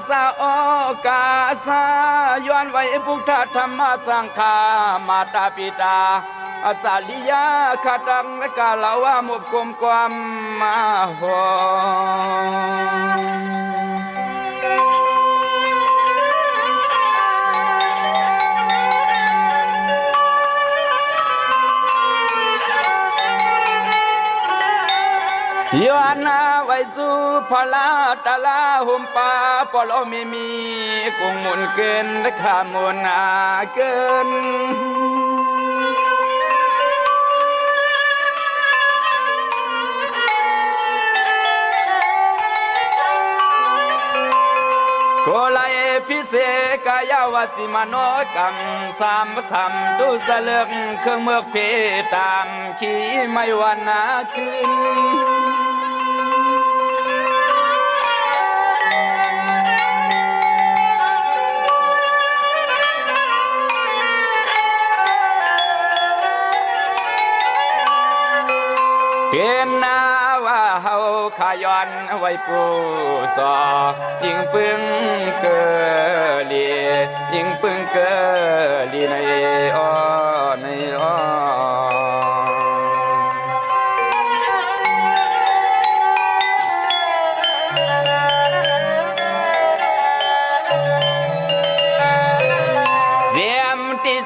สะโอกาสาย้อนไว้พุทธธรรมสังฆามาตาปิตาอาสาลิยาขดังและกาลาวามุบคุมความมาหย้อนนาไว้สู่พลาตาลาหุมปาปลอมีกุงมุนเกินขามุนอาเกินโกไลพิเศษกายาวสิมโนกรรมสามสัมตุสเลือกเครื่องเมือกเพตามขี่ไม่วันนาคืนเป็นนาว่าเฮาขย้อนไว้ปูสอยิงปึงเกลียิงปึงเกลีในอ้อในอ้อ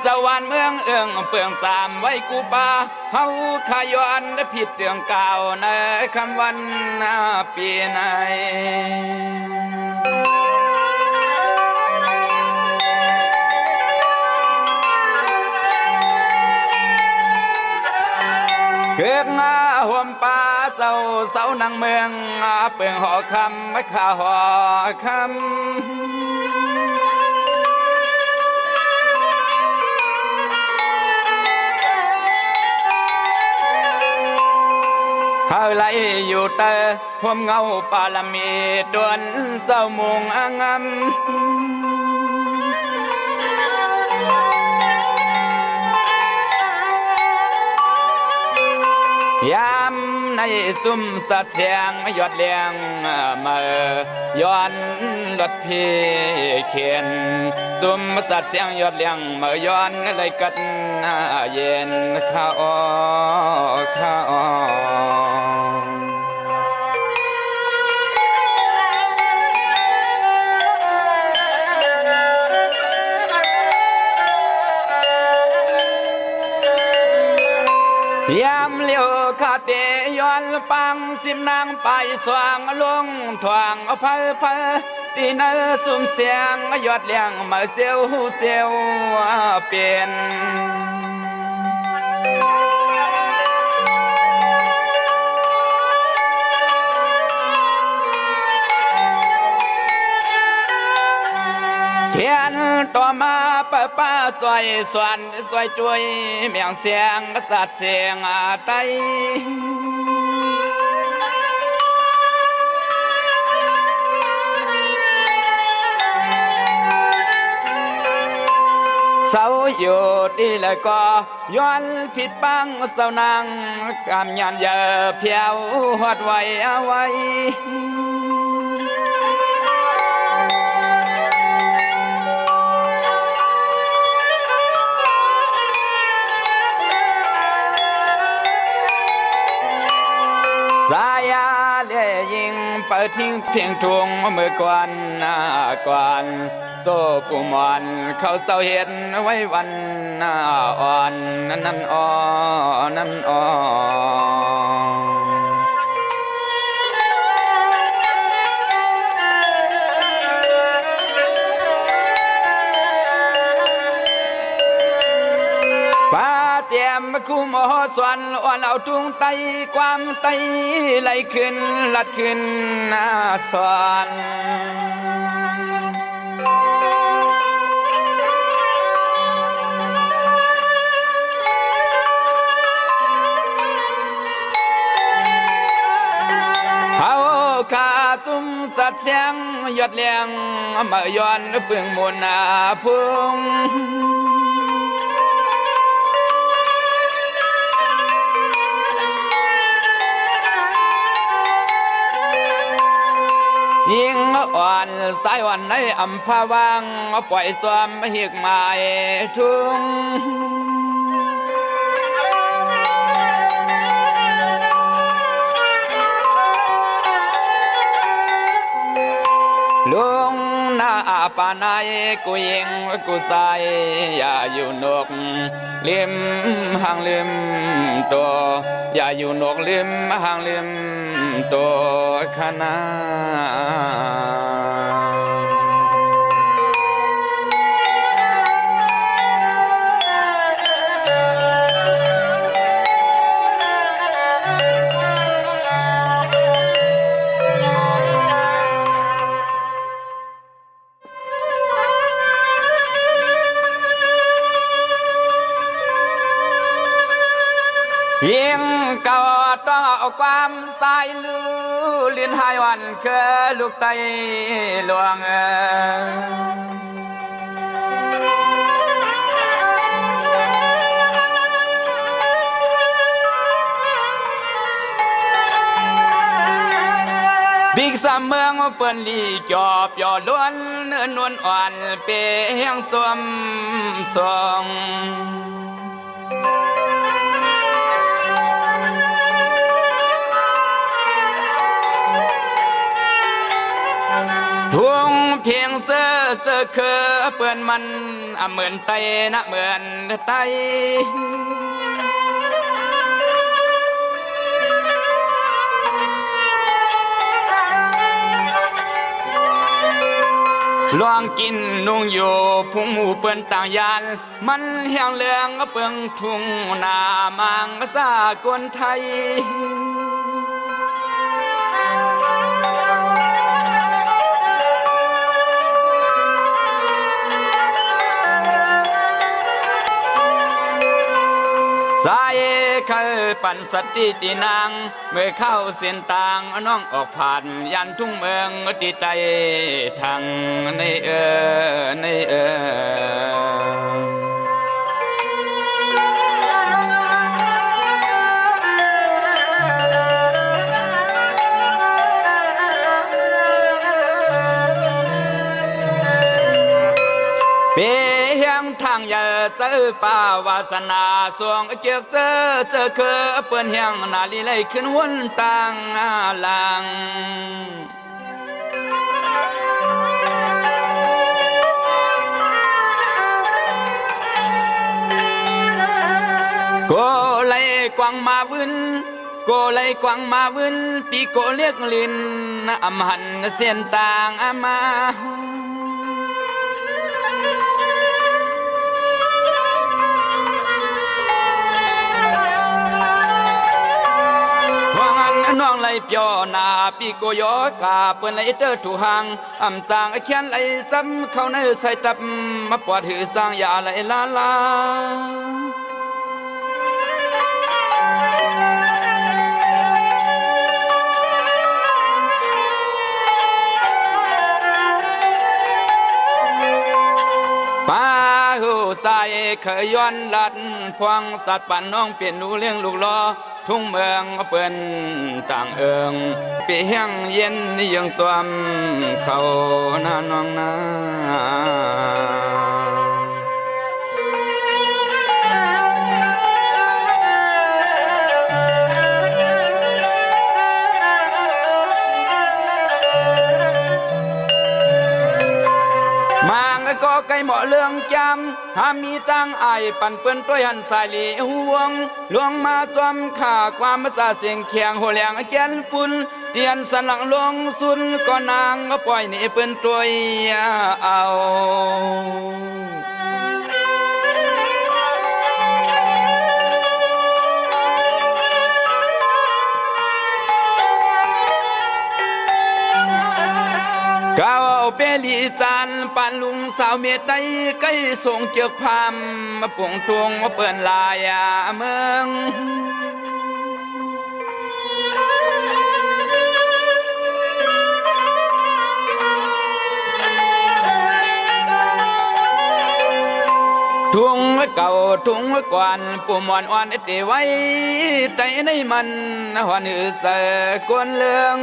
สวรรค์เมืองเอื้องเปลืองสามไว้กูปาเฮาขย้อนผิดเรื่องเก่าในคำวันปีไหนเกิดมาห่วมป่าเศร้านังเมืองเปลืองหอคำข้าหอคำเฮาไลอยู่เตอห่วมเงาปาลมีดวนเศร้ามุงอ่างยามในซุ่มสัตว์เสียงยอดเลี้ยงมาย้อนรถพี่เขียนซุ่มสัตว์เสียงยอดเลี้ยงมาย้อนเลยกัดเย็นข้าอ้อข้าอ้อยามเลี้ยวขาเตย้อนปังสิมนางไปสว่างลงทวงเพอตีนสุ่มเสียงยอดเลี้ยงมาเซลเปลี่ยนเทียนต่อมาป้าสวยสวนสวยจุยเมียงเสียงสัตว์เสียงไตเศร้าอยู่ดีเลยก็ย้อนผิดบังเศร้านางกำยันเยอะเพียวหอดไว้เอาไว้สายาเลี้ยยิงเปิดทิ้งเพียงทวงเมื่อก่อนโซ่ปูมอนเขาเศร้าเห็นไว้วันอ่อนนั่นอ่อนนั่นอ่อนป้าเสียมคู่หมอสวนอ่อนเอาทุ่งไตความไตไหลขึ้นลัดขึ้นสวนขาซุ่มสัตว์เสียงยอดเลี้ยงมาย้อนเปลืองมนพุ่ง ยิงอ่อนสายอ่อนในอัมพาวังปล่อยสวมหิกไม้ทุ่งลุงหน้าปานายกูยิงกูใส่อย่าอยู่นกลิมห่างลิมตัวอย่าอยู่นกลิมห่างลิมตัวขนายิ่งเก่าต้องเอาความสายลือลิ้นหายวันคือลูกไตหลวงบิ๊กสามเมืองเปิ้นลีจอบย่อล้วนเนื้อนวลอ่อนเปียงสวมสองทวงเพียงเสื้อคือเปื่อนมันเหมือนไตนะเหมือนไตลวงกินนุ่งอยู่พุงหมูเปื่อนต่างยานมันเฮียงเลืองเปิงทุ่งนามังสากลไทยสายเคยปั่นสติตีนางเมื่อเข้าเส้นต่างน้องออกผ่านยันทุ่งเมืองตีใจทางในเปียงทางอย่าซื้อป่าวาสนาสวงเกียกเสื้อคือเปื่อนเฮียงนาลีไหลขึ้นวนต่างหลังโกไหลกวางมาวินโกไหลกวางมาวินปีโกเรียกลินอำหันเสียนต่างมาน้องไหลเปียวนาปีโกยอกาเปิ้นไหลเตอถูหังอำสางเขียนไหลซ้ำเข้าในใส่ตับมาปวดหือสร้างยาไหลลาป้าหูใส่เคยย้อนลัดพวงสัตว์ปั่นน้องเปลี่ยนลูเลี้ยงลูกล้อทุ่งเมืองเปิ้นต่างเอิงเปียงเย็นยังสวมเขาหน้าน้องนาก็ไก่เหมาะเรื่องจำหามีตั้งไอปั่นเปิ้นต้วยหันสายหลีห่วงลวงมาจอมข่าความภาษาเสียงเคียงหัวแหลงแกนปุ่นเตียนสลังลงสุนก็นางก็ปล่อยนี่เปิ้นตัวยเอา ก้าวเปลีสานปันลุงสาวเมียไตใกล้ส่งเจือกพามมาป่งทวงมาเปิ่นลายเมืองทุ่งเก่าทุ่งกวนปุ่มอ่อนเตไว้ใจในมันหวนหือเสกวนเลือง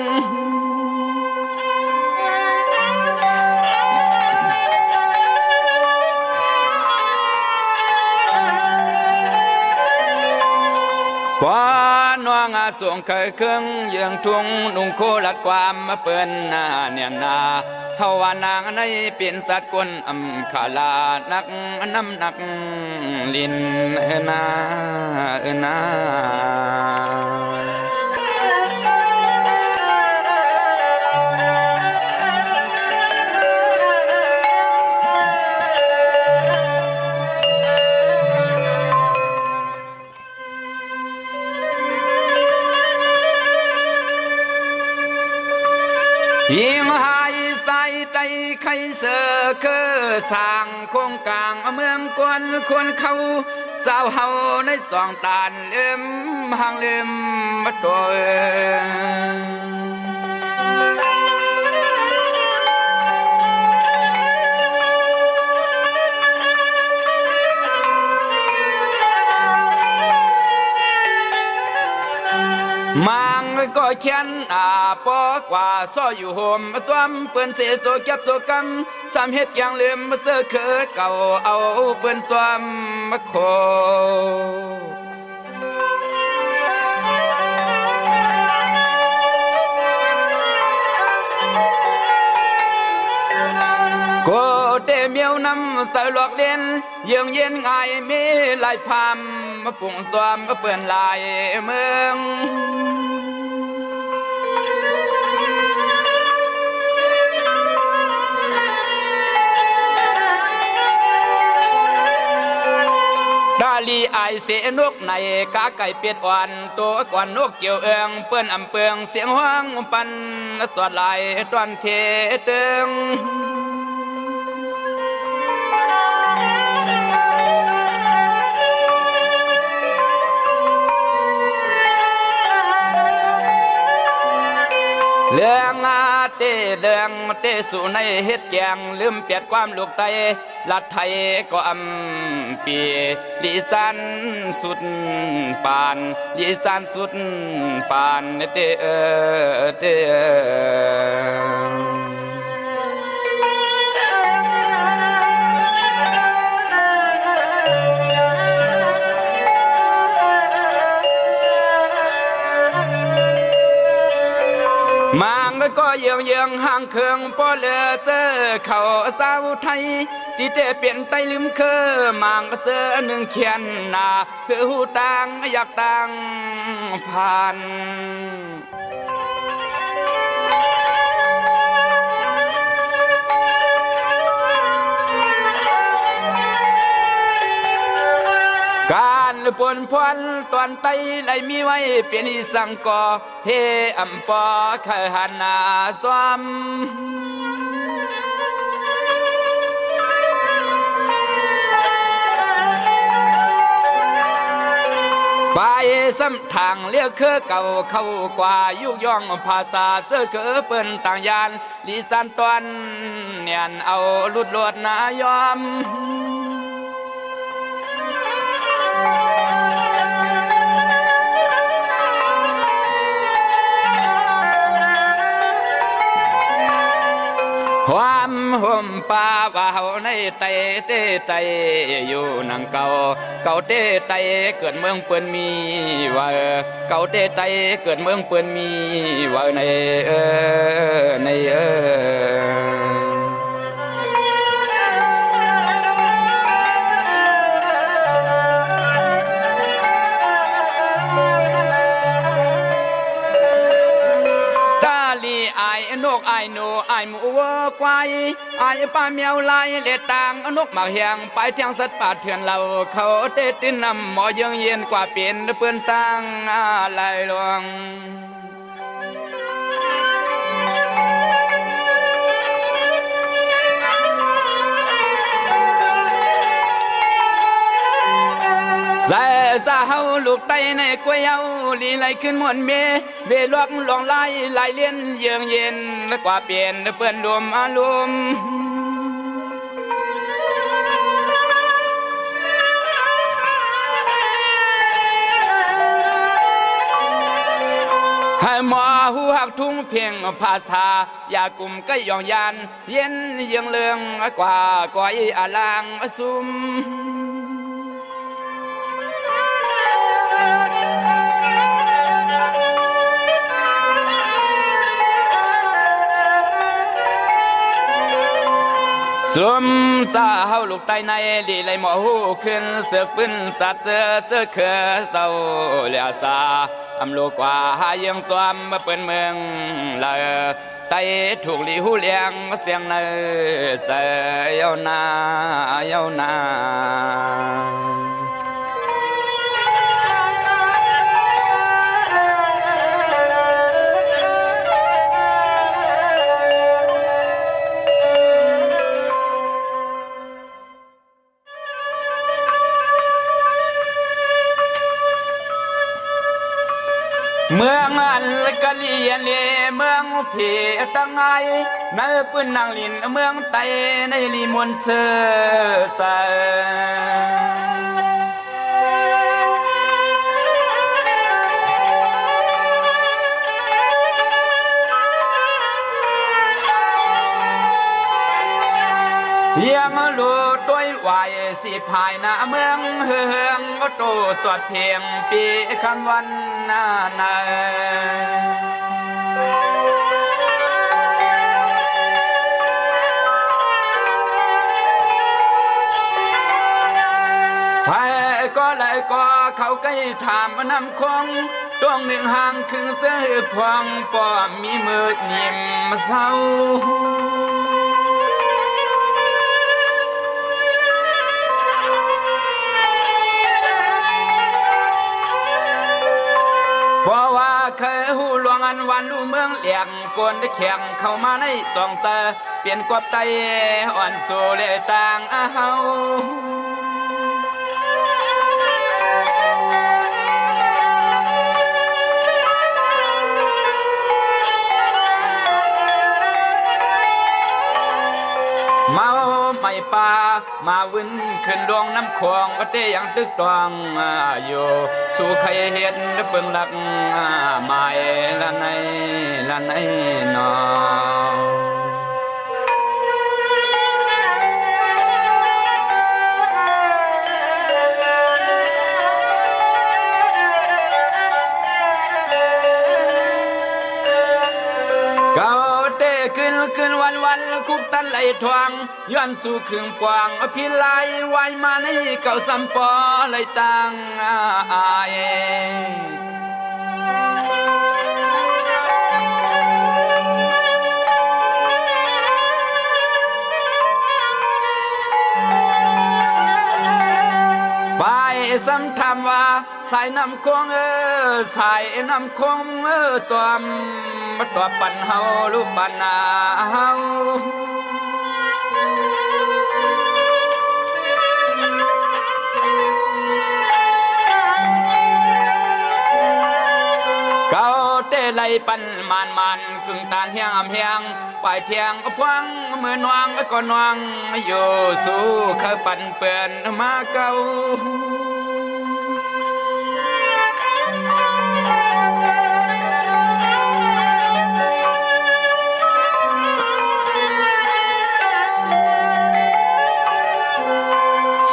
งาสวงเคยเครื่องเยืองทุ่งนุ่งโคลัดความมาเปิ้นเนียนนาเฮาว่านางในเปลี่ยนสัตว์กลอำขาลานักน้ำหนักลินนา ยิงหายใส่ใจใครเสือคือสร้างโครงกลางเมืองกวนควรเขาสาวเฮาในสองตานเลื่อมห่างเลื่อมมาตัวมังก็เขียนปอกว่าซ้ออยู่โฮมสวมเปิ้นเสโซเก็บโซกำสามเฮ็ดอย่างลืมเสื้อเคิดเก่าเอาเปิ้นสวมโคโกเตเมียวนำใส่หลอกเล่นเยืองเย็นง่ายมีลายพามปุ่งสวมเปื่อนลายเมืองดาลีไอเสนกในกาไก่เป็ดอ่อนตัวก่อนนกเกี่ยวเอืองเปื้อนอำเปืองเสียงห้างปันสวดลายตอนเทเตึงเรื่องเตสู่ในเฮ็ดแกงลืมเปียดความลูกไตลัดไทยก็อำปีลิสันสุดปานลิสันสุดปานเตมังก็เยืองห่างเครื่องปอเลือเสื้อเขาสาวไทยที่เตเปลี่ยนไตลืมคือมังเสื้อหนึ่งเขียนหน้าเพื่อหูตังอยากตังผ่านการปนพวนตอนไตไหลมีไว้เปลี่ยนอีสังกอเฮอำปอขหันนาสวมไปซ้ำทางเรียกคือเก่าเข้ากว่ายุกย่องภาษาเสื้อคือเปิ้นต่างยานลิสันตอนเนียนเอาลุดลวดนายอมความห่มป่าว่าเฮาในไตอยู่นังเก่าเตไตเกิดเมืองเปิ้นมีว่าเก่าเตไตเกิดเมืองเปิ้นมีว่าในนกไอหนูไอหมูวัวควายไอป้าเมียวลายเล็ดต่างนกหมากเฮียงไปเที่ยงสัตว์ป่าเถื่อนเราเขาเตตินนำหมอเยืองเย็นกว่าเปลี่ยนเปื้อนตังลายลวงใส่สาเฮาลูกไตในกวยเอาลีไหลขึ้นมวนเมเวลวกหลงไหลเลี้ยนเยืองเย็นกว่าเปลี่ยนเปื้อนรวมอารมณ์ให้หมอหูหักทุ่งเพียงภาษาอย่ากลุ่มก็ยองยานเย็นเยืองเลืองกว่าก้อยอาลางซุม สมสาเฮาลูกไตในดีไหลหมอหูขึ้นเสือกปืนสัตว์เสือเขือเศร้าเหลียสาอำลูกกว่าหายังตัวมาเปิ้นเมืองเลยไตถูกลีหูเลียงเสียงเนเสียวนาเยานาเมืองอันกะเลียนเลเมืองผีตั้งไงในปืนนางลินเมืองไตในลีมวนเสือใสยังรู้ตัววายสิภายหน้าเมืองเฮืองโตสวดเพียงปีคำวันนานาไปก็เลยก็เขาใกล้ถามน้ำคงตัวหนึ่งห่างครึ่งเสื้อพวงป้อมมีมือนิ่มเศร้าเพราะว่าเคยหูหลวงอันวันดูเมืองเหลี่ยมกวนได้แข่งเข้ามาในสองเสือเปลี่ยนกวบไตอ่อนสู่เลยต่างเฮาเมาไม่ป่ามาวินขึ้นดวงน้ำขวงก็เตยังตึกตวงอยู่สู่ใครเห็นเบิ่งหลักหมายละในนอขึ้นวันคุกตันไหลทวงย้อนสู่ขึงปวงพิลายไว้มาในเก่าสัมปอเลยตั้งอายไปซ้ำทำว่าสายน้ำคงสายน้ำคงสวมตัวปันเฮาลูกปันนาเฮาเก่าเตะไหลปันมันกึ่งตานเฮียงอำเฮียงปลายเทียงพวงเมื่อนวงก็นวงอยู่สู้เขาปันเปื่อนมาเก่า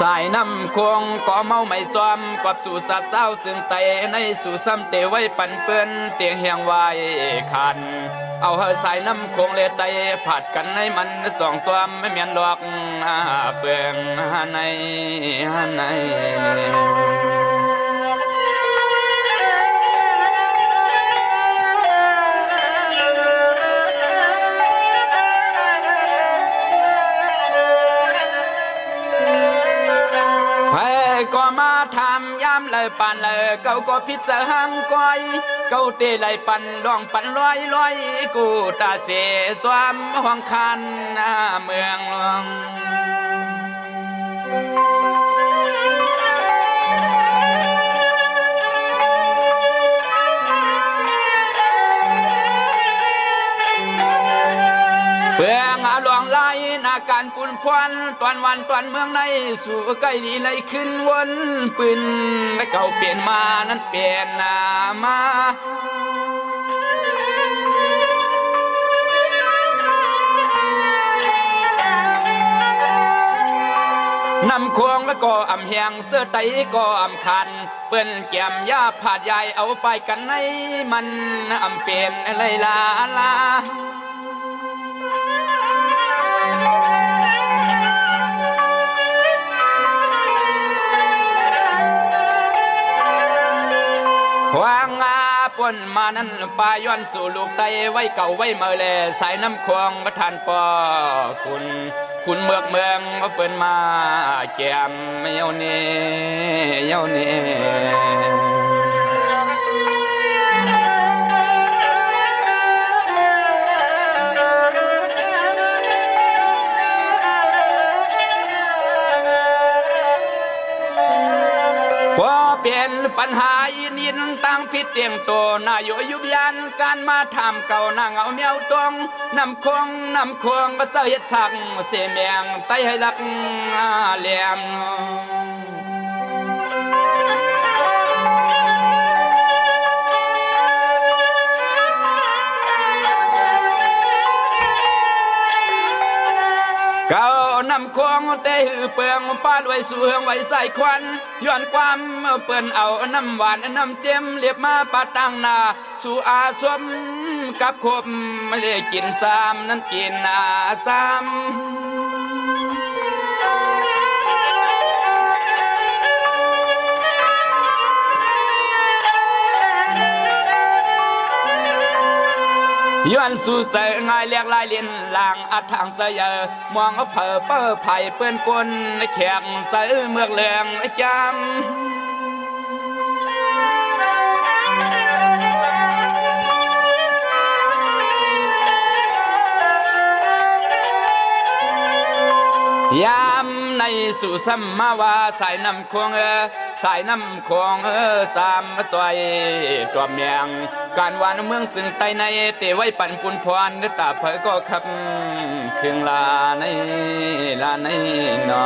สายน้ำคงก็เมาไม่ซ้อมกับสู่สัตว์เศร้าซึ่งไตในสู่ซ้ำเตไว้ปันเปื้อนเตียงเฮียงไว้ขันเอาเฮสายน้ำคงเลไตผัดกันให้มันสองซ้อมไม่เมียนหลอกเปลืองในก็มาทำย้ำเลยปันเลยเก่าก็พิจารหังก้อยเก่าเตะเลยปันลองปันลอยกูตาเสสวมห้องคันเมืองหลวงเพื่องอาหลวงไหลนาการปุ่นพวนตอนวันตอนเมืองในสู่ใกล้ดีไหลขึ้นวนปืนเก่าเปลี่ยนมานั้นเปลี่ยนมา นำควงแล้วก็อำเฮียงเสื้อไตก็อำคันเปิ้นแก้มยาผาดใหญ่เอาไปกันในมันอำเป็นเลยลา ก้นมานั้นปลาย้อนสู่ลูกไตไว้เก่าไว้เมื่อแลสายน้ำคลองประทานปอคุณเมืองมาเปิ้นมาแก้มเยานี่เยานี่เปลี่ยนปัญหาอินินตั้งพิษเตียงตัวนายยุบยันการมาทำเก่านางเอาเมียวตรงนำคงก็เสยสักเสียเมียงไตให้ลักเหลี่ยมเก่านำควงเตะหือเปลืองป้าลวยสู่เฮืองไว้ใส่ควันย้อนความเปิ้นเอาน้ำหวานน้ำเสียมเรียบมาปาตั้งนาสู่อาสวมกับคบไม่ได้กินซ้ำนั้นกินนาซ้ำย้อนสู่เสยง่ายเรียกลายเลียนลางอัดทางเสยมองเอาเผอเป้อไผ่เปื้อนกลแขกเสยเมือกเหลืองจำยามในสู่สัมมาวาสายน้ำคงสายน้ำคงสามสวยตัวเมียงการวานเมืองซึ่งไตในเตไว้ปั่นปุ่นพรตาเผยก็ขับเครื่องลาในนอ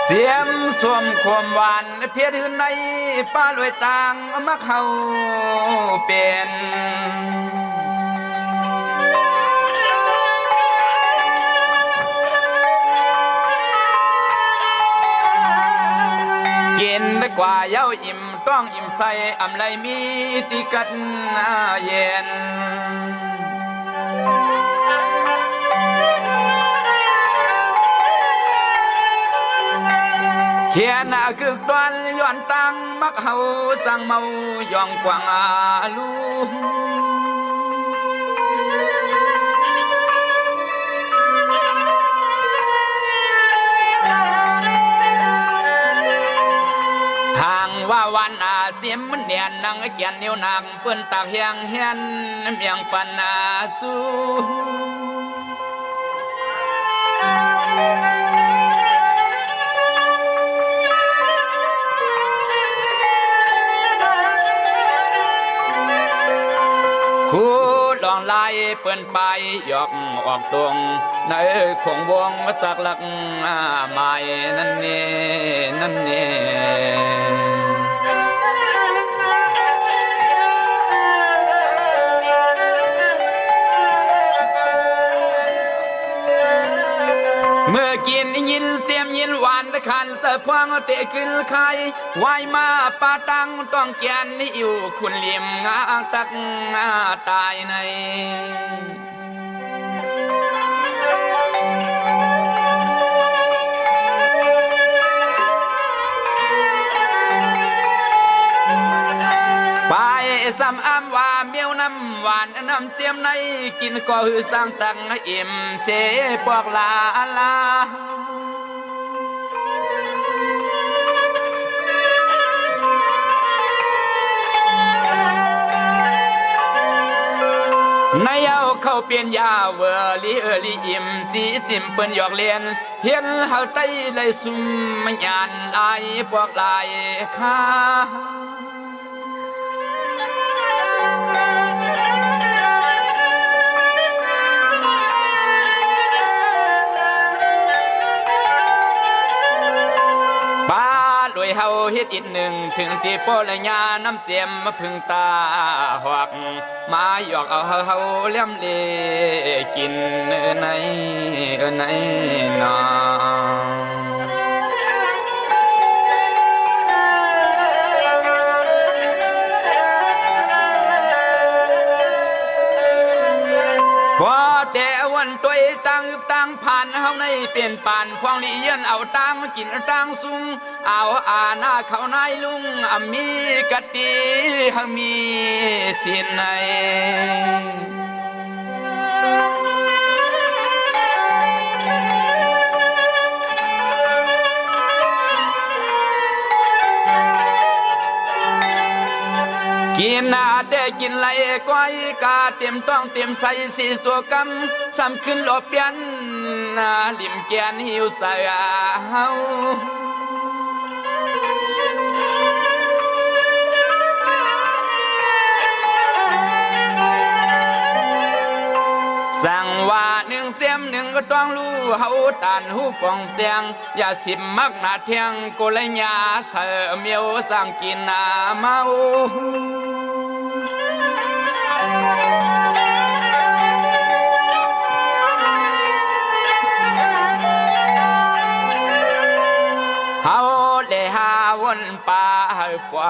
เสียมสวมความหวานเพียรหืนในป้าลอยต่างมาเข้าเป็นกินได้กว่าเย้าอิ่มต้องอิ่มใส่อำไรมีติกัดเย็นเขียนคือตอนย้อนตังมักเฮาสั่งเมายองกวางลูทางว่าวันเสียมมันเนียนนังเกียนนิ้วนางเปิ้นตากเฮียงเฮียนเมียงปันสู้คู่ลองไล่เปิ้นไปยอกออกตรงในของวงมาสักหลักใหม่นั่นนี่เมื่อกินยินเสียมยินหวานตะขันเสพวงเตะขึ้นไข่วายมาปาตังต้องแกนนี่อยู่คุณเหลี่ยมงาตักตายในไปซ้ำอ้ำว่าเมียวน้ำหวานน้ำเสียมในกินก็หือสร้างตังอิ่มเสปอกลาในเอาเข้าเปลี่ยนยาเวอลีอิ่มสีสิมเปิ้นหยอกเลียนเห็นเฮาไตเลยซุ่มมันยานลายปอกลายข้าเฮา ฮ็ดอีกหนึ่งถึงที่โปละยาน้ำเสียมมาพึ่งตาหวักมาหยอกเอาเฮาเลี้ยมเลกินในนอพอแต่วันตัวตั้งผ่านเฮาในเปลี่ยนปานพวงลีเยือนเอาตั้งกินตั้งสุงเอาหน้าเขานายลุงมีกะติมีสินในกินได้กินไหลก้อยกาเต็มต้องเต็มใส่สีสัวกำซ้ำขึ้นหลบเปลี่ยนลิมแกนหิวใส่เฮาสั่งว่าหนึ่งเสียมหนึ่งก็ต้องรู้เฮาตันหูปองเสียงอย่าสิมมักหน้าเทียงโกเลยญาเสือเมียวสั่งกินเมาเฮาเลยหาวนป่าเฮาปว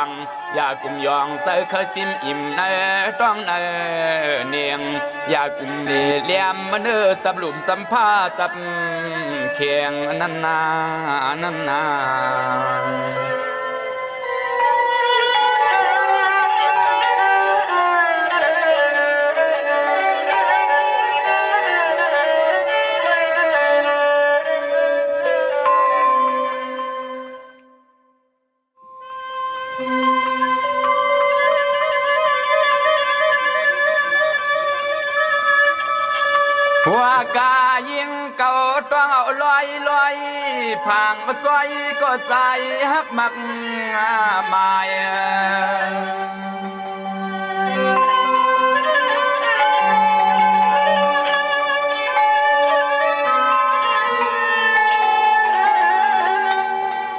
งอย่ากุมยองเสือเคยซิมอิ่มเนต้องเนียงอย่ากุมเลี่ยมมันสับหลุมสัมผ้าสับเคียงนันนา หัวกายิงเก่าต้องเอาลอยพังมาซอยก็ใส่ฮักมักหมาย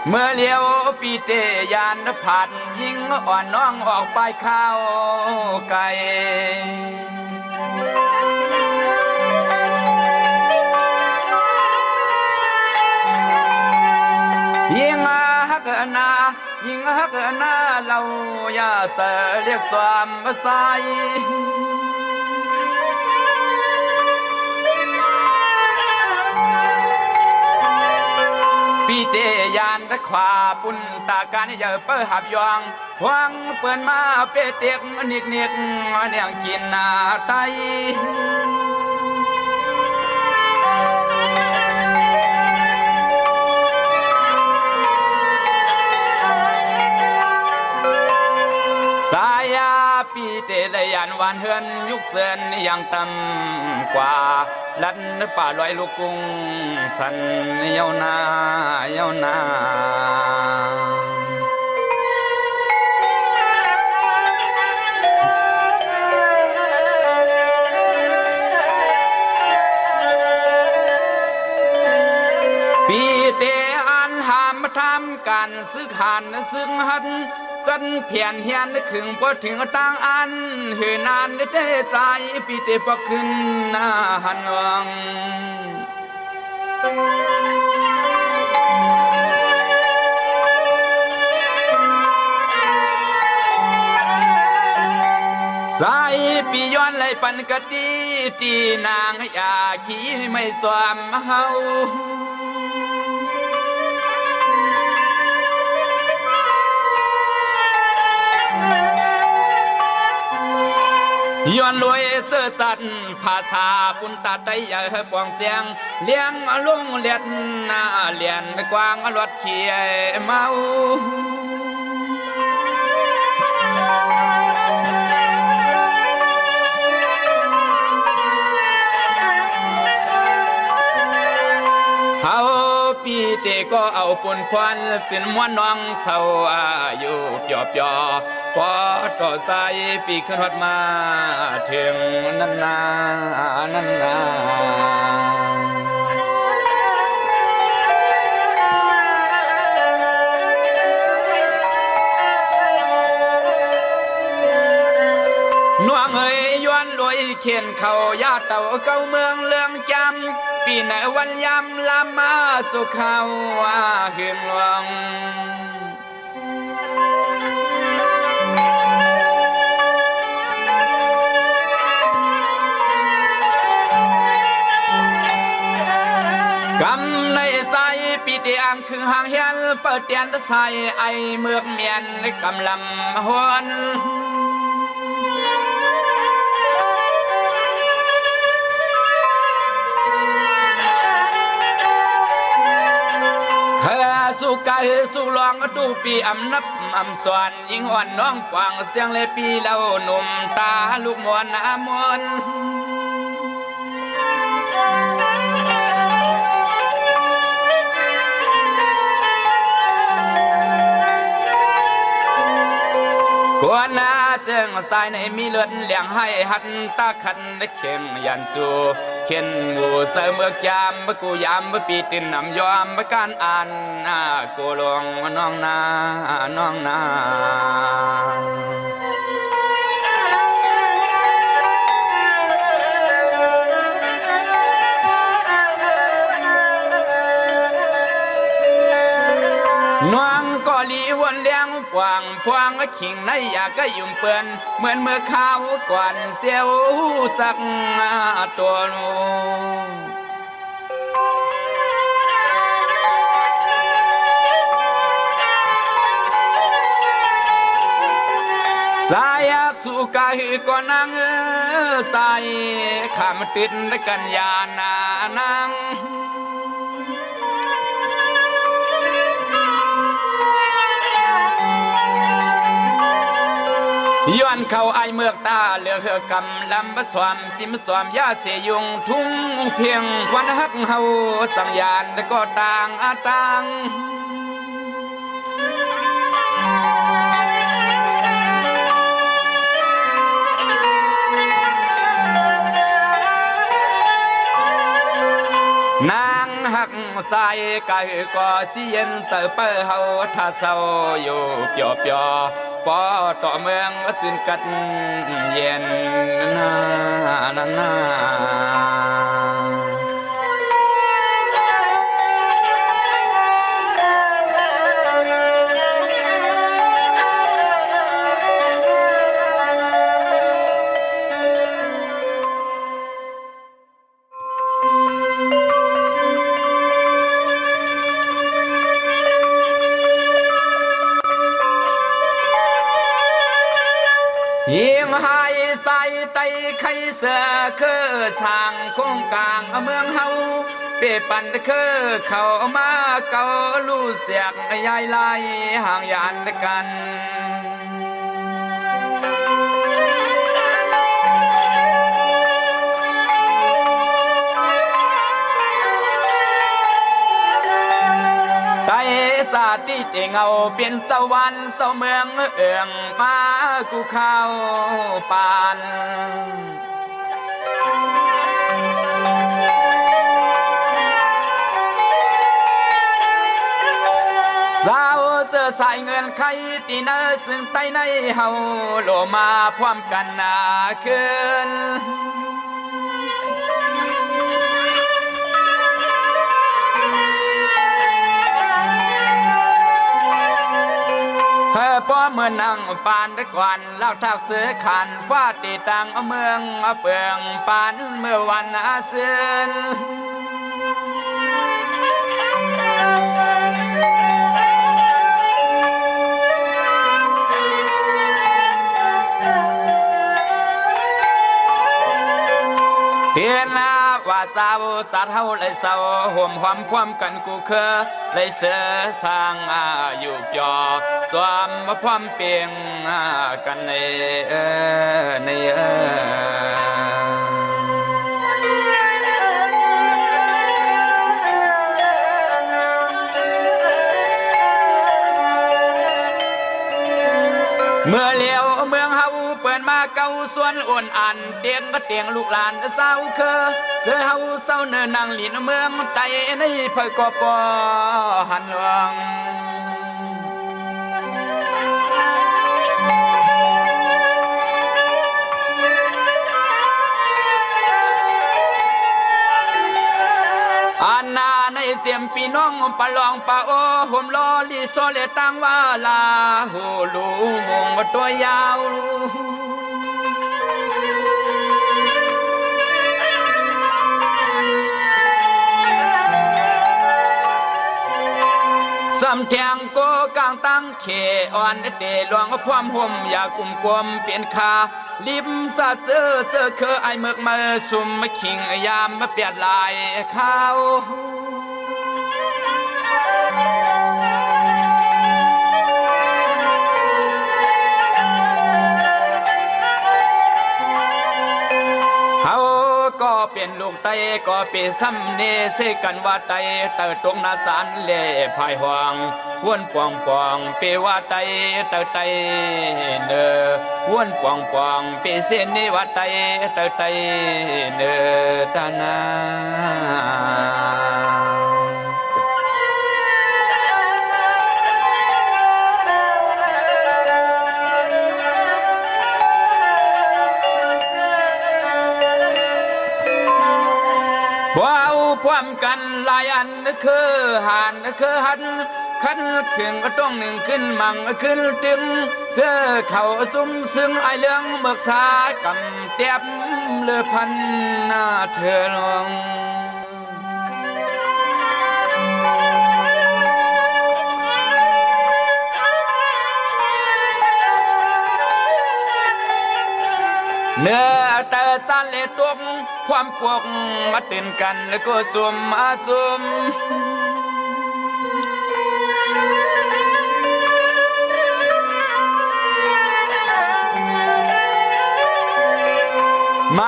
เมื่อเลี้ยวปีเตยานผ่านยิงอ่อนน้องออกไปข้าวไก่ยิงฮักนาเราอย่าเสเรียกความใสปีเตยานตะขวาปุ่นตาการอย่าเปิดหับยองหวังเปิดมาเปเตียกนิกเนียงกินหน้าไตสายาปีเตเลยยันวานเฮือนยุกเสือนยังต่ำกว่าลัดป่าลอยลูกกุ้งสันเยานาปีเตอันหามมาทำการซึกหันซึกหันสันเพียนเฮียนขึงพอถึงต่างอันหือนานเตสายปีเตพอขึ้นหันวังสายปีย้อนไหลปันกะตีตีนางอยาขี้ไม่สวมเฮาย้อนรวยเสื้อสัตว์ภาษาปุนตาไตใหญ่ปวงเสียงเลี้ยงลุงเลียนเลียนกวางรถเขียเมาเขาปีเตก็เอาปุ่นพวนสินมวนน้องเศร้าอยู่เปียวพอต่อสายปีขึ้นฮอดมาถึงนั่นนา น่วงเอ๋ยย้อนรวยเขียนเขายาเต่าเก้าเมืองเลืองจำปีไหนวันยำลำมาสุขเขาหึงหวงกำในใสปีเตียงคึงหางเฮียนเปิดเตียนตะใสไอเมือกเมียนกำลังหวนสุกายสุลองตูปีอำนับอำสวนยิงหวนน้องกวางเสียงเลปีเล่าหนุ่มตาลูกมวนอามวนกวนนาเจิงสายในมีเลือดเลี้ยงให้หันตาขันได้เข็มยันสู่เข็นหมู่เสเมือกยามกูยามปีตินนำยอมการอ่านกูลงน้องนาน้องนาน้องก็ลีวนเลี้ยงกวางพวงขิงในอยากก็ยุ่มเปื่อนเหมือนเมื่อข้าวก่อนเสียวสักตัวนูสายสุกาหือก็นั่งใส่ขามติดกันยานานังย้อนเข้าไอเมือกตาเหลือเหือกำลำบสวมสิมสวมยาเสียยุงทุ่งเพียงวันฮักเฮาสังยานก็ต่างต่างนางหักใส่กายก็สิเย็นเสือเปเฮาท่าเศร้าอยู่เปียวเปียวปอต่อเมืองสินกัดเย็นนายิมหายใส่ไตไข่เสือคือสร้างโครงกลางเมืองเฮาเปปันคือเข้ามาเกาลู่เสียกยายไล่ห่างยานกันสาติเจงเอาเป็นสวรรค์เสเมืองเอื้องมากูเข้าปานสาวเสื้อสายเงินไขตีนาซึ่งไตในเฮาโลมาพร้อมกันนาคืนป้อเมื่อนั่งปานตะกวันเล่าทักเสือขันฟาดตีตังเมืองเปืองปานเมื่อวันอาเซียนเพียนนาว่าสาวสัตว์เฮาเลยเศร้าห่มความความกันกูเคยเลยเสือสร้างอยู่ยอสวมความเปียงกันในเมื่อเลี้ยวเมืองเฮาเปิดมาเก่าส่วนอ่อนอันเตียงก็เตียงลูกหลานสาวเคอเสือเฮาเศร้าเนินนางหลินเมืองไตในเผยกอปอหันหลวง พี่น้องปะลองปะโอห่มลอลีโซเลตังว่าลาหูลูงงตัวยาวสำเทียงโกกลางตั้งเขอ่อนเตหลวงพวามห่มอยากกุมกวมเปลี่ยนคาลิมซาเสือเคอไอเมือกมาซุ่มมาขิงยามมาเปียดลายข้าวก็เป็นลูกไตก็เป็นซ้ำเนเสกันว่าไตเติตรงนาสารเล่ภายห่วงวนปองปองเปว่าไตเติไตเนอวนปองปองเปเส้นนี่ว่าไตเติไตเนอตานาว้าวพร้อมกันลายอันคือหันคือหันขันขึ้นก็ต้องหนึ่งขึ้นมั่งขึ้นตึงเสื้อเขาซุ้มซึ่งไอเรื่องเบิกษากำเตียบเลือพันหน้าเธอลงเนื้อแต่สันเลตุกความปวกมาตื่นกันแล้วก็จุ่มมาจุ่มม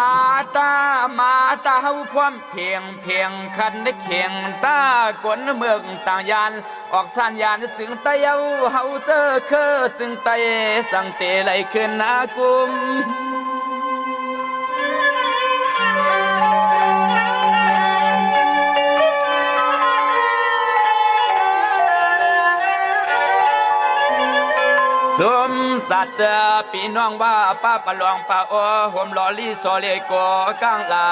าตาเฮาพร้อมเพียงคันได้เขียงตากวนเมืองต่างยานออกสัญญาณสึงไตเฮาเจอคือสึงไตสังเตไหลขึ้นนากุมสมสัตว์เจอพี่น้องว่าป้าปะลองป้าโอห่มลอลีโซเลโกกังลา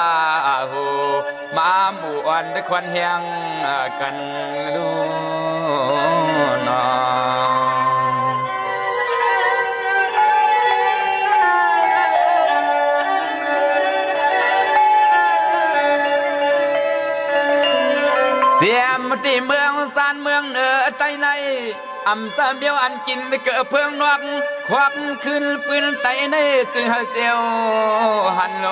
หูมาหมู่อ่อนด้วยควันแหงกันดูนอเสียมที่เมืองสานเมืองเหนือใต้ในอำสาเบียวอันกินเกิดเพื่องนวกควักขึ้นปืนไตในซึ่งหาเซียวหันโล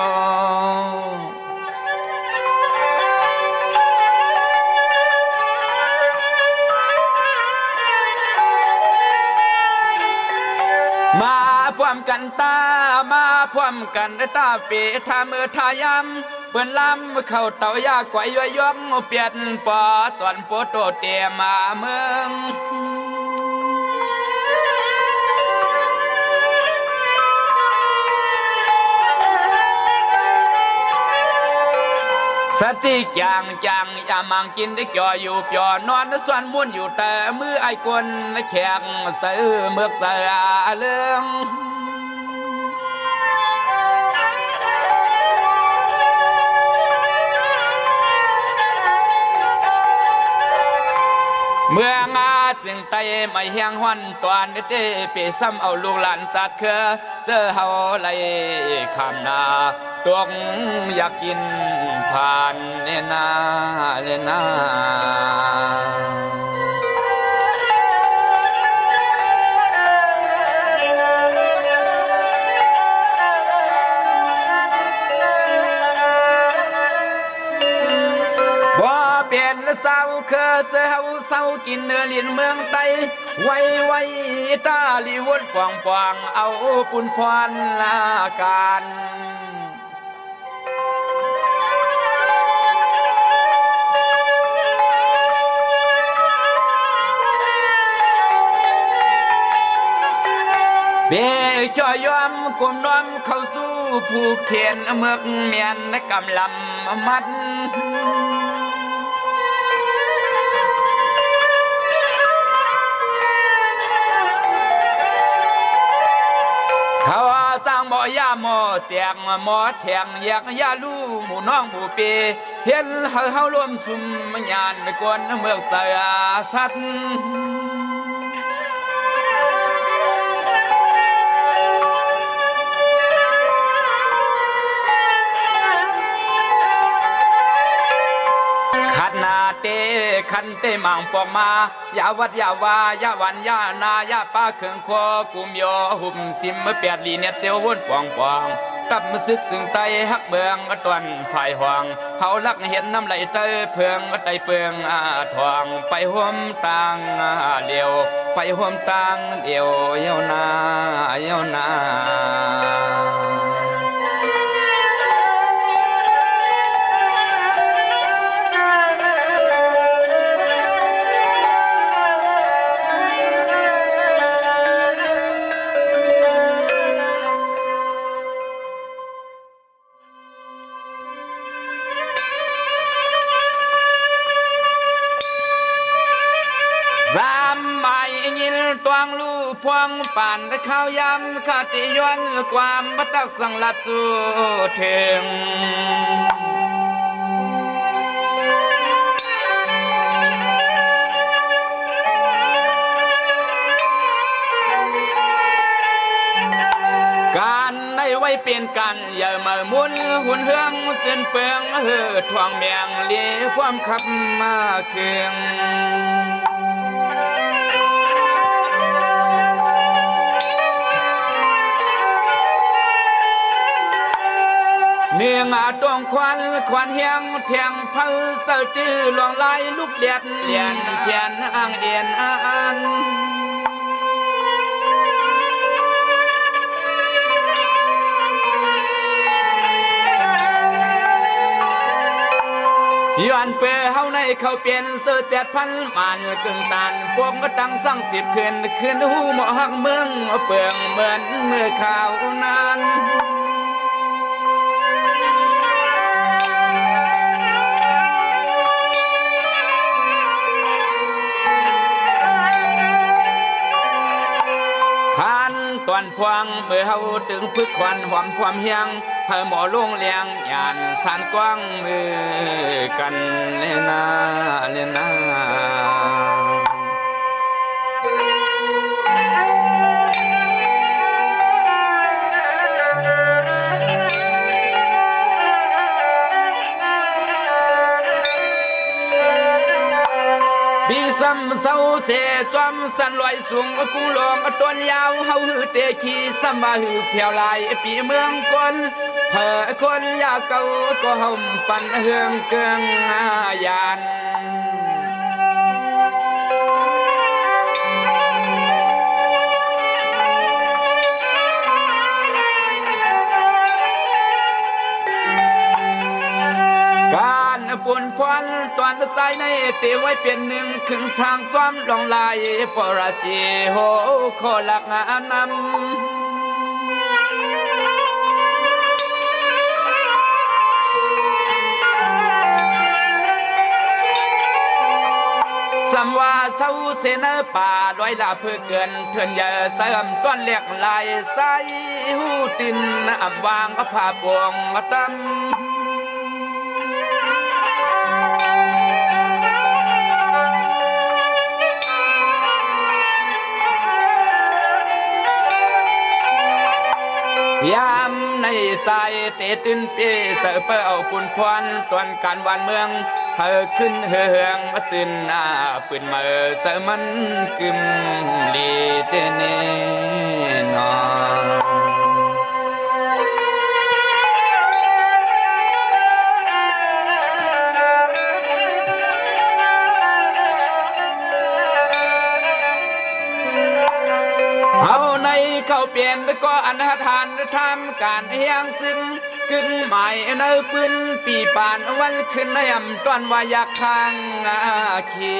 มาพร้อมกันตามาพร้อมกันตาเปทามือทายำเปิ้นลำเข้าเต่ายากว่าย่อยย่อมเปลี่ยนปอสอนโปโตเตมาเมืองสติจางอย่ามังกินได้จ่ออยู่ปย่อนอนส่วนมุ่นอยู่แต่มือไอ้คนแขกเสือเมือกเสือเรื่องเมื่องาจึงไตไม่เฮียงหวันตอนเตเปซ้ำเอาลูกหลานสัตว์เคอเจอเฮาไหลคำนาตวงอยากกินผ่านเนนาเลนาเปลี่ยนเศร้าเคอเศร้ากินเนื้อลิ้นเมืองไตไว้ตาลีวนปองเอาปุ่นพรลาการเบจอยอมกลมน้อมเข้าสู่ผู้เขียนเมือกเมียนกำลำมัดเขาสร้างบ่ ยาหมอเสียงหมอแทงอยากยาลูหมู่น้องหมู่เปเห็นเฮารวมซุ่มญาณไปกวนเมืองสาสัตขันเตมังปอกมายาวัดยาวายาวันยานายาป้าเคืองคอกุมยอหุ่มซิมเปียดลีเนตเตียววนปองปองกับมือซึกสึงไตฮักเบืองตวนภายห่วงเฮาลักเห็นน้ำไหลเตยเพืองไตเพืองทองไปห่มตังเลียวไปห่มตังเลียวเยานาเยานาตวงลูพวงป่านข้าวยำขาติยวนความบัตักสังลัดสู่ถึงการได้ไว้เป็นกันอย่ามามุนหุ่นเฮืองจนเปลืองทวงเมียงเลี้ยความขับมาเคืองเนื่องดวงควันเฮียงเทียงเผาเสือจื้อหลวงลายลูกเลียนเลียนเทียนอ่างเอียนอันย้อนเปเฮาในเขาเปลี่ยนเสือ7,000มันกึ่งตันพวกก็ตั้งสั่ง10คืนหูหมอหักเมืองเปลืองเหมือนเมื่อข่าวนานตอนพวงเมื่อเฮาถึงพึกควันหอมความเฮียงเฮาหมอลงเลียงยานสานกว้างมือกันเลนาเลนาซ้ำเศร้าเสียซ้ำสันลอยสูงกุ้งหลงต้นยาวเฮาหือเตะขี้ซ้ำมาหือเพียวลายปีเมืองคนเผอคนยาเก่าก็ห่มปันเฮืองเกืองยานปุ่นพวนตอนใจในเตไว้เป็นหนึ่งขึงสร้างความลองลายปราศีโหขอหลักงานำสัมว่าเศร้าเสนป่าลอยลาเพื่อเกินเถื่อนเยอะเสริมต้นเล็กลายใสหูตินอับวางก็ผ่าปวงตั้มยามในสายเตตื่นเปีเสือเป้าปุ่นพวนตวนการวันเมืองเฮอขึ้นเฮืองมาตื่นปืนมือเสือมันกึมลีเตเนนอเขาเปลี่ยนก็อันหทานทำการเฮียงซึ่งกึ่งหมายในปืนปีปานวันขึ้นในยำตอนวายาคังเคี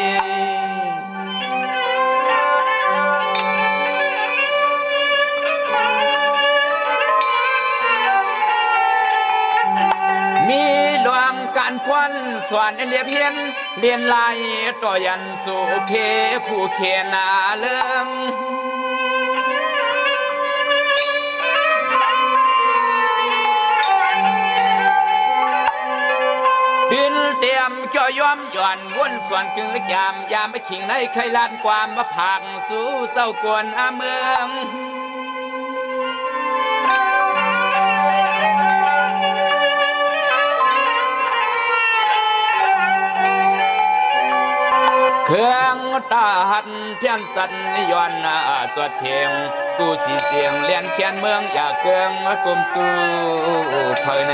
มีหลวงการพวนส่วนเรียบเฮียนเรียนลายต่อยันสู่เคผู้เขียนนาเลิง จ่อยอมย่อนวนส่วนกึ่งยามไม่ขิงในใครลานความมาผักสู่เศร้ากวนเมืองเครื่องตาหันเพียนสันย้อนจวดเพียงกูสีเสียงเลียนเขียนเมืองอยากเกืองกลมสู่ภายใน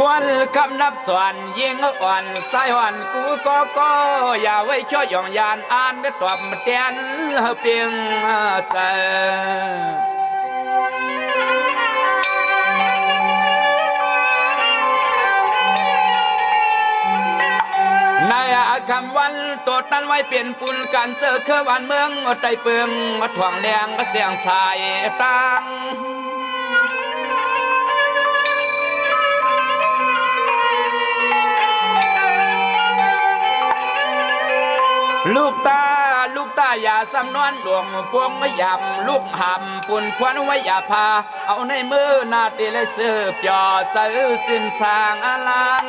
วันคำนับสวนยิงอ่อนสายอ่อนกูก็อย่าไว้ช่อยย่องยานอ่านได้ตอบเตียนเพียงเสในคำวันโตตันไว้เปลี่ยนปุ่นการเสือเครือวันเมืองไตเปืองถ่วงแรงก็เสียงสายตังลูกตาอย่าสำนวนดวงพวงไม่ยำลูกหำปุ่นควันไว้อย่าพาเอาในมือหน้าตีเลยเสือปยอดซื้อสินสางอลัง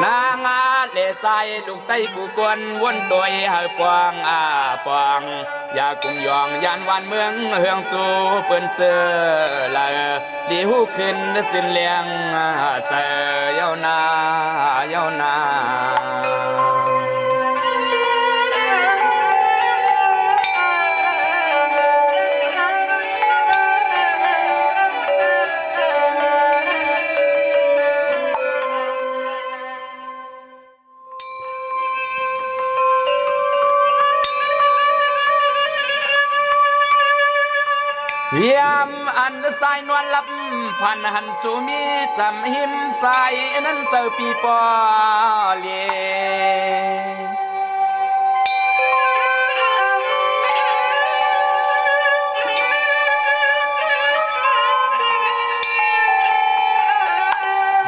นางเลใส่ลูกไตกูกวนวนตัวหาปวงปวงอย่ากุมยองยานวันเมืองเฮืองสู่เปิ้นเสือละดีหูขึ้นสิ้นเลียงเสือยาวนายามอันสายนวลลับพันหันสูมีสำหิมสายนั้นเจอปีปอเลี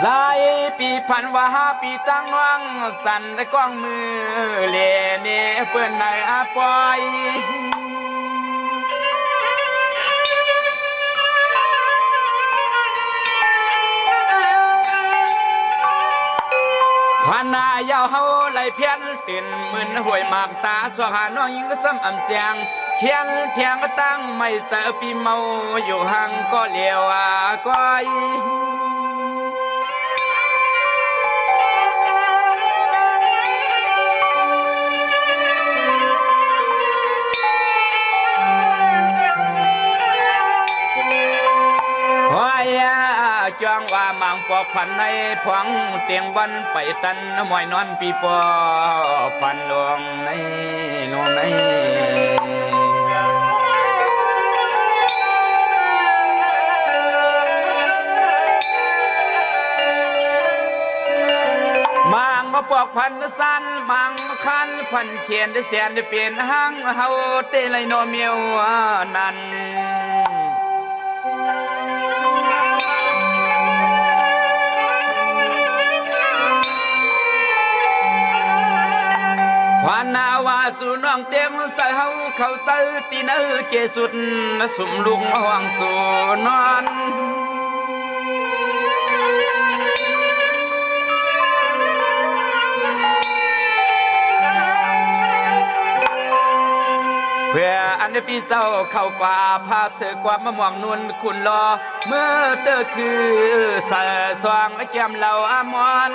สายปีพันว่าปีตั้งวังสั่นได้กล้องมือเลียเนเพื่อนในปอยพานายาวเฮาไหลเพี้ยนติ่นมึนห่วยหมากตาสวหาน้องยิงก็ซ้ำอำเสียงเขียนเทียงก็ตั้งไม่เสือปีเมาอยู่ห่างก็เลียวก้อยจวงว่ามังปอกพันในพวงเตียงวันไปตันมอยนอนปีปอพันลวงในมังมาปอกพันสั้นมังคันพันเขียนได้เสียนได้เปลี่ยนห้างเฮาเตไลโนเมียวนั้นพานาวาสู่น้องเตียงใส่เฮาเข้าใส่ตีนเกสุดสุ่มลุงห่วงสู่นอนเพื่ออันพี่เศร้าเข้ากว่าพาเสือกว่ามาหม่อมนุ่นคุณรอเมื่อเตอคือเสือสว่างแก้มเหล่าอมร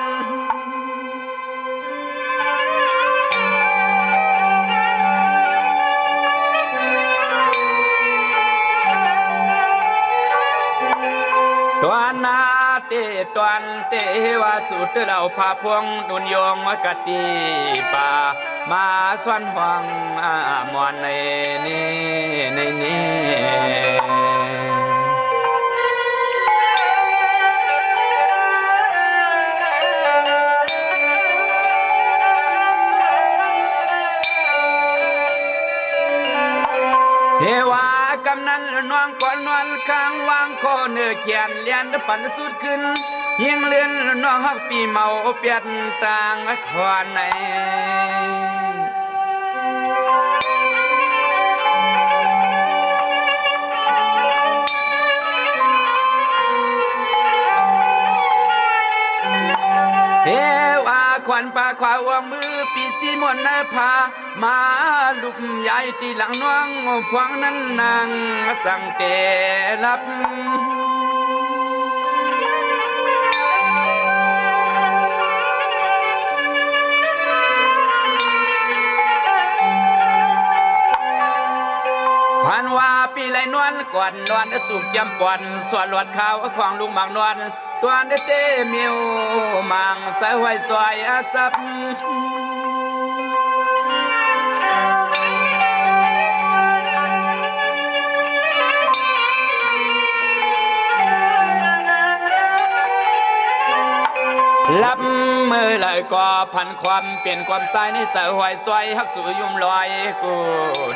ตัวนาเตตวนเตวาสุดเราพาพวงดุนยงมกติป่ามาส่วนห่วงมวนในนี้ วากำนันน้องก่อนนอนข้างวางคอเนื้อเขียนเลียนปั่นสุดขึ้นยิงเลือนน้องฮักปีเมาเปียดต่างขวานไหนขวัญป่าขวาวางมือปีสีมนต์พามาลุกใหญ่ตีหลังน้องพวงนั้นนางสั่งเตลับพันว่าปีไรนวลก่อนนวลสุกจำปอนส่วนหลวดขาวของลุงหมากนวลตัวเดเตมิวมังสายหวยสวยอาซับลับมือเลยก็พันความเปลี่ยนความสายในสายหวยสวยฮักสู่ยุ่มลอยกู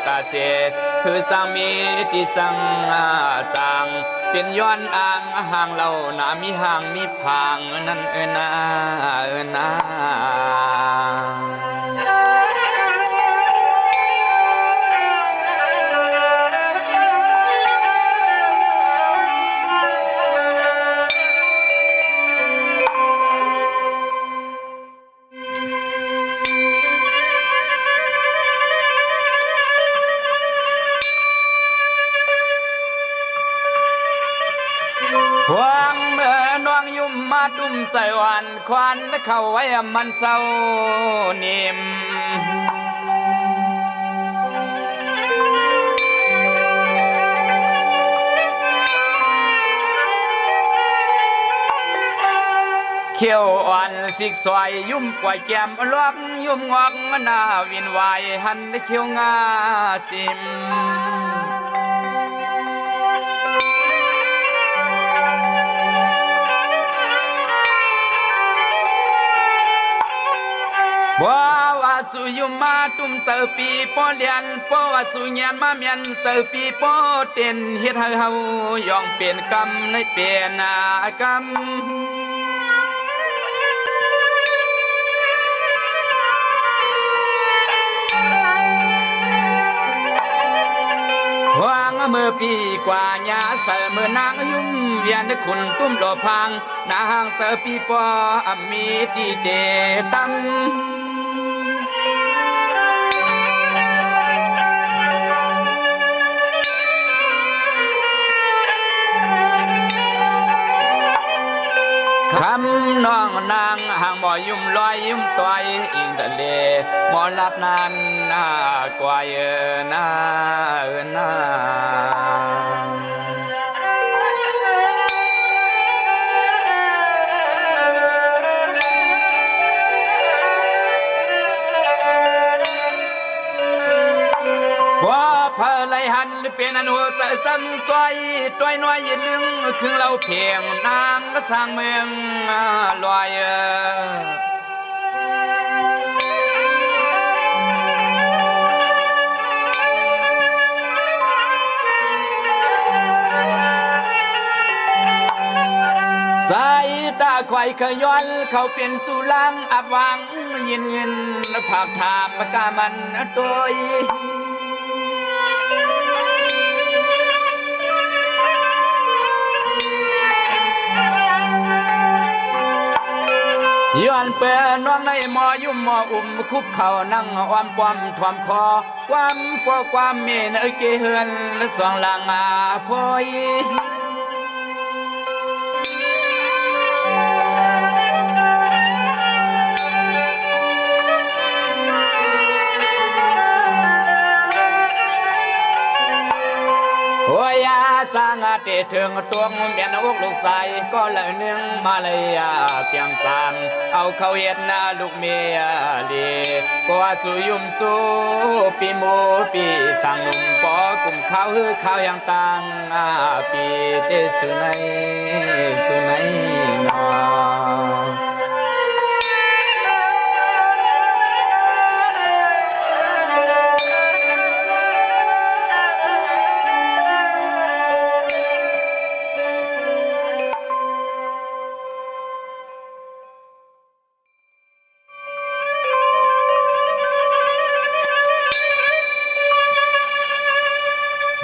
ตาเสียคือสร้างมีที่สั่งสร้างเป็นย้อนอ่างห่างเราหนามีห่างมีพางนั่นนา หวังเมื่อน้องยุ่มมาตุ้มใส่วันควันเข้าไว้มันเศร้านิ่มเขียวอ่อนสิกซอยยุ่มปล่อยแก้มลวกยุ่มงอกหน้าวินวายหันเขียวงาซิมบ่ว่าสุยุมาตุ้มเสือปีป้อเลียนป้อว่าสุเงียนมาเมียนเสือปีป้อเต้นเฮ็ดให้เฮายองเปลี่ยนกรรมในเปลี่ยนกรรมวางเมื่อปีกว่าหญ้าเสือเมื่อนางยุ่มเวียนคุณตุ้มโลพังนางเสือปีป้อมีดีเจตั้งคำน้องนางห่างบ่อยุ่มลอยยุ่มต่อยอิงทะเลหมอลัดนานกว่านา เพอไหลหันเป็นอนุสซ้ำซอยตัวน้อยยืนลึงครึ่งเราเพียงนางก็สร้างเมืองลอยสายตาควายขย้อนเขาเป็นสุลังอับวังยินเงินผักถามกามันตัวย้อนเปื่อน้องในหมอยุ่มหมออุ่มคุบเข่านั่งอ้อมป้อมถ่วมคอความปัวความเมนเกเฮือนและสองลางพอยโอ้ยสร้างเตะถึงตัวงเมียนอกลูกใสก็เลยเนื่องมาเลยเพียงสามเอาเขาเห็ดหน้าลูกเมียลีก็สุยุ่มสู้ปีโมปีสั่งนุ่มปอกุ่มข้าวฮือข้าวยังตังปีเตสุนัยนอ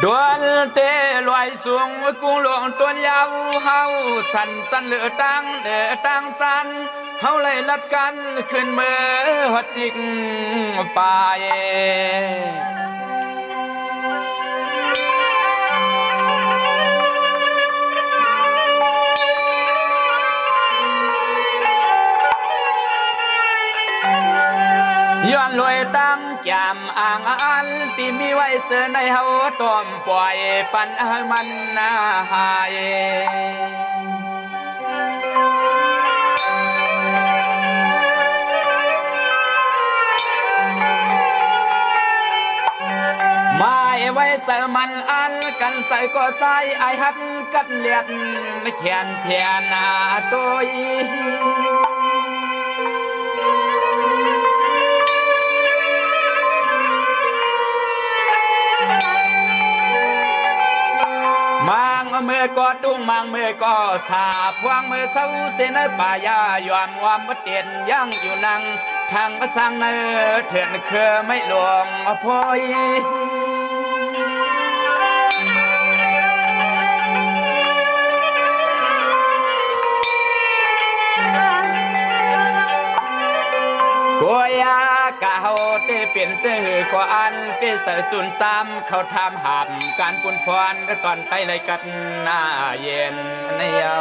ดวนเตลอยสูงกุ้งหลวงตัวยาวเฮาสั่นสันเหลือตั้งตั้งจันเฮาเลยลัดกันขึ้นเมื่อหัดจิกไปย้อนลอยตั้งแก้มอ่างอันที่มีไว้เสือในเฮาต้อมปล่อยปันมันนาหายมาไว้เสือมันอันกันใส่ก็ใส่ไอหักกันเลียดแขนเพียนาตัวมังเมื่อก็ตุ้งมังเมื่อก็สาพวงเมื่อเศร้าเสนป่ายายอมความวัดเตียนยังอยู่นั่งทางประสังเนอเถื่อนเคอไม่หลวงพอยกัวยากะเฮาเตเป็นเสือกว่าอันเป็นเสือสุนซ้ำเขาทำหับการปุ่นพรตอนไตเลยกันหน้าเย็นในเยา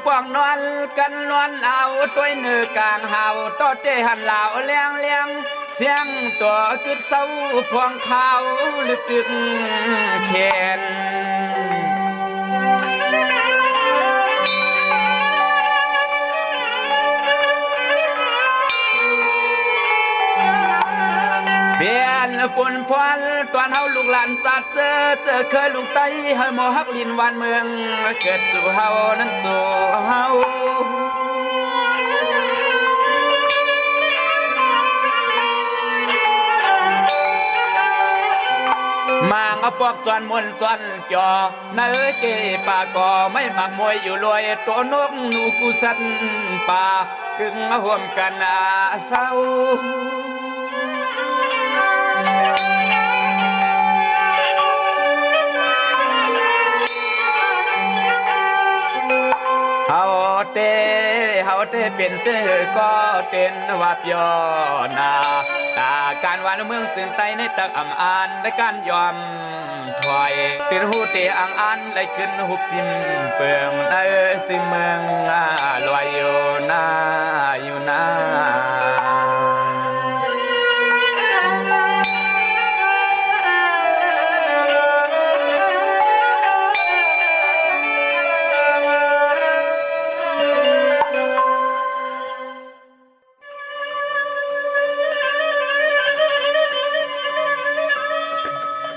ปวงนอนกันนอนเอาตัวเนื้อกลางเฮาต่อเตหันเหล่าเลี้ยงเลี้ยงเสียงตัวกึดเศร้าพวงเขาลึกตึกเข็นเบียนปุ่นพวนตอนเฮาลูกหลานสัตว์เจอเคยลูกไตเฮาหมอฮักลินวันเมืองเกิดสู่เฮานั้นสู่เฮามางเอาปอกส่วนมนส่วนจอเนื้อเกปากอไม่หมักมวยอยู่ลอยตัวนกหนูกุสันป่ากึ่งห่วมกันอาเศร้าเฮาเตเป็นเสือก็เป็นวับยอนาตาการวานเมืองสื่นไตในตักอ่ำอานและการยอมถอยเป็นหูเตอังอันได้ขึ้นหุบซิมเปิงในซึ่งเมืองลอยอยู่นา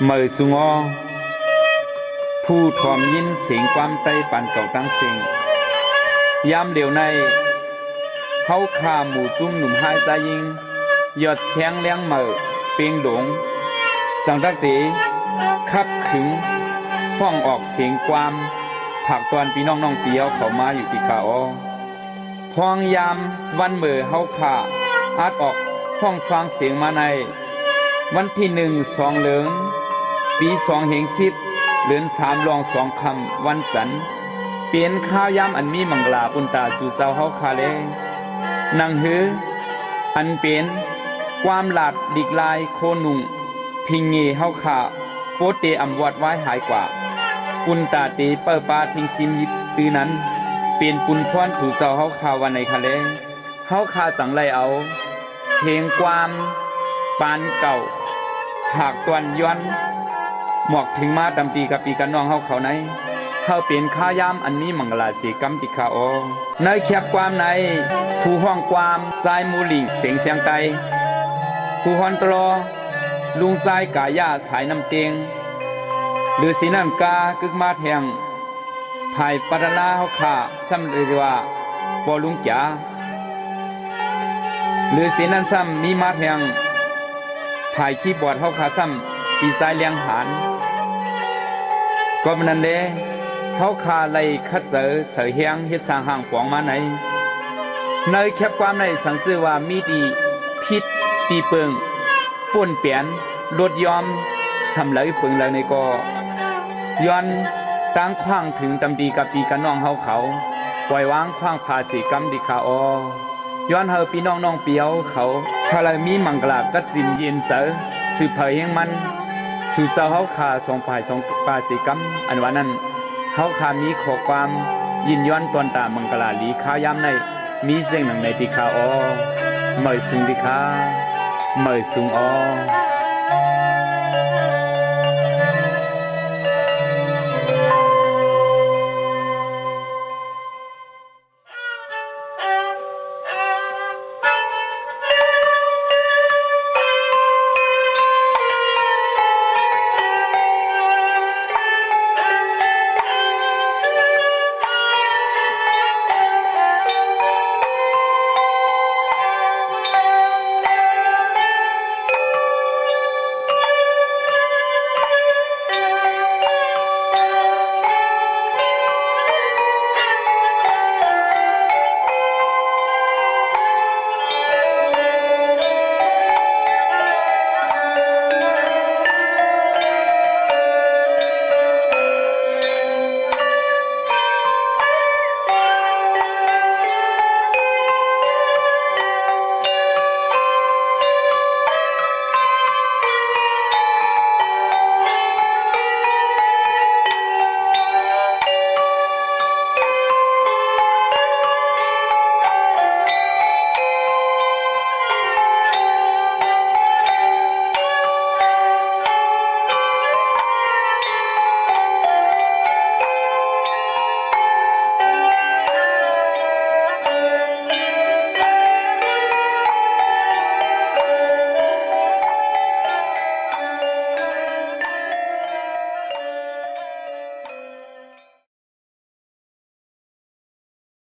เมื่อสุงอผู้ทอมยินเสียงความไตปันเก่าตั้งเสียงยามเหลียวในเฮาคาหมู่จุ้มหนุ่มหายใจยิงยอดแฉงเลี้ยงเมื่อเปียงดงสังทักตีคับขึงห้องออกเสียงความผักตอนพี่น้องเปียวเขามาอยู่ที่กาอพองยามวันเมื่อเฮาคาอาจออกห้องฟังเสียงมาในวันที่1 2เหลืองปี2เหง10เดือน3รอง2คำวันจันทร์เปลี่ยนข้าวยามอันมีมังลาปุนตาสู่เจ้าเฮาคาเลนังหืออันเป็นความหลาดดิกลายโคนุงพิงเงเฮาคาโปเตอำวัดไว้หายกว่าปุนตาเตเปิปาทิงซิมยิตือนั้นเป็นปุนพรสู่เจ้าเฮาคาวันในคาเลเฮาคาสังไลเอาเสียงความปานเก่าหากตวนย้อนหมอกถึงมาตำปีกับปีกันน้องเฮาเขาในเฮาเป็นข้ายามอันมีมังลาสีกัมปิคาโอในแคบความในผู้ห้องความสายมูลิงเสียงเสียงไตผู้ฮอนตรอลุงใจกายาสายน้ำเตียงหรือสีน้ำกากึกมาแทงภายปัตนาเฮาขาช่ำเลยว่าปอลุงจ๋าหรือสีนั้นซ้ำมีมาแทงภายคีย์บอร์ดเฮาขาซ้ำ ปีสายเลียงหานก็มันนั้นเด้เฮาคาไลคัดเสือเฮียงเฮ็ดสร้างห่างปองมาไหนในแคบความในสังสือว่ามีดีพิษตีเปิงป่นเปลี่ยนลดยอมสำเลยเปิงเลยในก็ย้อนตั้งขว้างถึงตำดีกับปีกันน้องเฮาเขาปล่อยวางขว้างภาษีกรรมดิคาอย้อนเฮาพี่น้องน้องเปียวเขาพาลมีมังกลากัดจินเย็นเสอสืบเผยแห่งมันสู่เจ้าเฮาคาสองภายสองภาษีกรรมอันว่านั้นเฮาคามีขอความยินย้อนตอนตามังกลาลีขายามในมีเสียงหนังในดิคาอเหมยสุงดิคาเหมยสุงอ